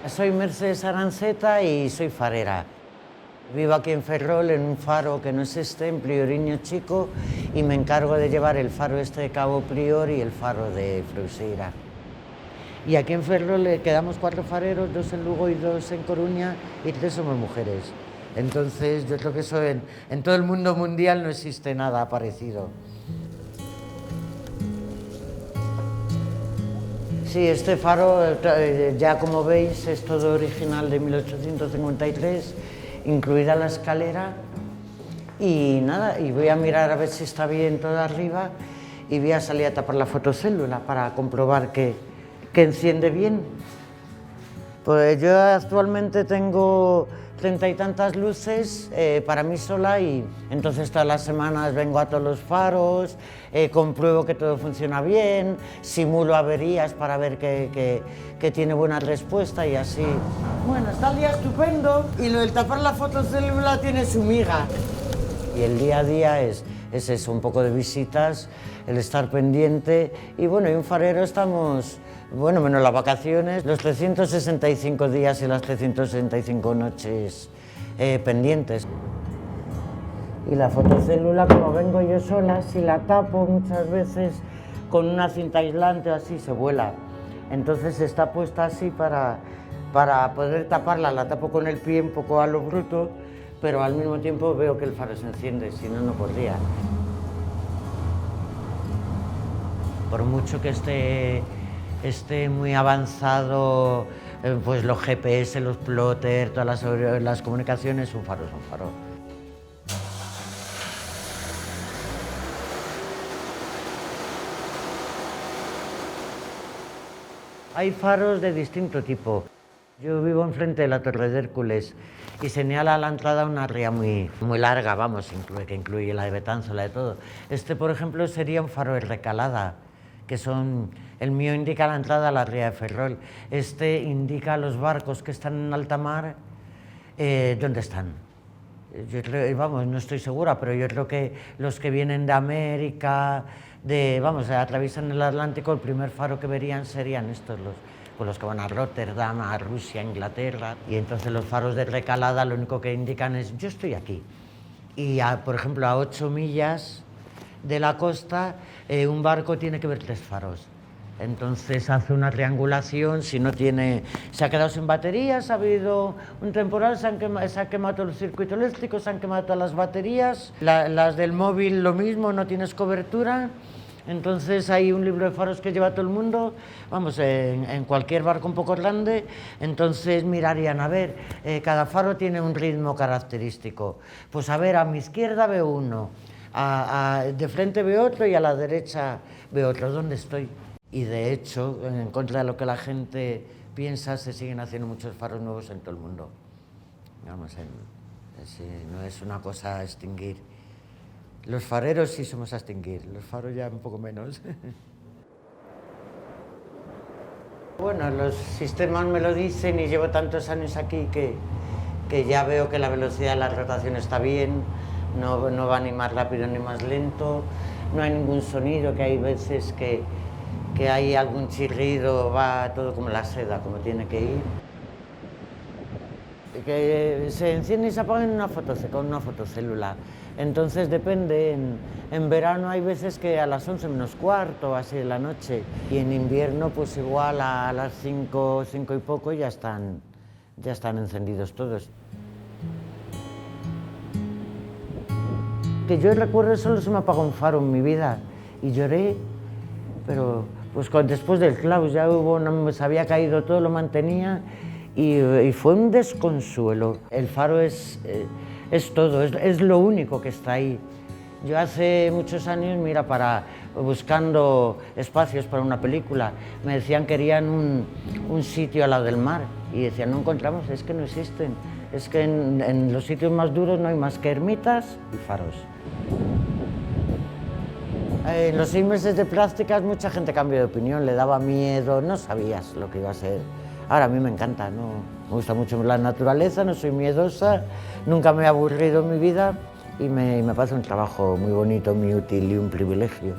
Soy Mercedes Aranceta y soy farera. Vivo aquí en Ferrol, en un faro que no es este, en Prioriño Chico, y me encargo de llevar el faro este de Cabo Prior y el faro de Freuseira. Y aquí en Ferrol quedamos 4 fareros, 2 en Lugo y 2 en Coruña, y 3 somos mujeres. Entonces yo creo que eso en todo el mundo mundial no existe nada parecido. Sí, este faro, ya como veis, es todo original de 1853, incluida la escalera. Y nada, y voy a mirar a ver si está bien todo arriba y voy a salir a tapar la fotocélula para comprobar que enciende bien. Pues yo actualmente tengo 30 y tantas luces para mí sola, y entonces todas las semanas vengo a todos los faros, compruebo que todo funciona bien, simulo averías para ver que tiene buena respuesta y así. Bueno, está el día estupendo y lo del tapar la fotocélula tiene su miga. Y el día a día es eso, un poco de visitas, el estar pendiente, y bueno, y un farero estamos, bueno, menos las vacaciones, los 365 días y las 365 noches pendientes. Y la fotocélula, como vengo yo sola, si la tapo muchas veces con una cinta aislante o así, se vuela. Entonces está puesta así para poder taparla, la tapo con el pie un poco a lo bruto, pero al mismo tiempo veo que el faro se enciende, si no, no podría. Por mucho que esté muy avanzado, pues los GPS, los plotters, todas las comunicaciones, un faro es un faro. Hay faros de distinto tipo. Yo vivo enfrente de la Torre de Hércules y señala a la entrada una ría muy larga, vamos, que incluye la de Betanzos, la de todo. Este, por ejemplo, sería un faro de Recalada, el mío indica la entrada a la ría de Ferrol. Este indica a los barcos que están en alta mar dónde están. Yo creo, vamos, no estoy segura, pero yo creo que los que vienen de América, atraviesan el Atlántico, el primer faro que verían serían estos, los que van a Rotterdam, a Rusia, a Inglaterra. Y entonces los faros de Recalada lo único que indican es yo estoy aquí. Y por ejemplo a 8 millas de la costa un barco tiene que ver 3 faros. Entonces hace una triangulación, si no tiene, se ha quedado sin baterías, ha habido un temporal, se ha quemado todo el circuito eléctrico, se han quemado todas las baterías, las del móvil lo mismo, no tienes cobertura. Entonces hay un libro de faros que lleva todo el mundo, vamos, en cualquier barco un poco grande. Entonces mirarían, a ver, cada faro tiene un ritmo característico. Pues a ver, a mi izquierda veo uno, de frente veo otro y a la derecha veo otro. ¿Dónde estoy? Y de hecho, en contra de lo que la gente piensa, se siguen haciendo muchos faros nuevos en todo el mundo. Vamos, no es una cosa a extinguir. Los fareros sí somos a extinguir, los faros ya un poco menos. Bueno, los sistemas me lo dicen y llevo tantos años aquí que ya veo que la velocidad de la rotación está bien, no va ni más rápido ni más lento, no hay ningún sonido, que hay veces que hay algún chirrido, va todo como la seda, como tiene que ir. Que se enciende y se apaga con una fotocélula. Entonces depende, en verano hay veces que a las 11 menos cuarto, así de la noche, y en invierno pues igual a las 5 y poco ya están encendidos todos. Que yo recuerdo, solo se me apagó un faro en mi vida y lloré, pero pues después del Klaus ya se había caído todo, lo mantenía y fue un desconsuelo. El faro es todo, es lo único que está ahí. Yo hace muchos años, mira, buscando espacios para una película, me decían que querían un sitio al lado del mar y decían, no encontramos, es que no existen. Es que en los sitios más duros no hay más que ermitas y faros. En los 6 meses de prácticas mucha gente cambió de opinión, le daba miedo, no sabías lo que iba a ser. Ahora a mí me encanta, me gusta mucho la naturaleza, no soy miedosa, nunca me he aburrido en mi vida y me parece un trabajo muy bonito, muy útil y un privilegio.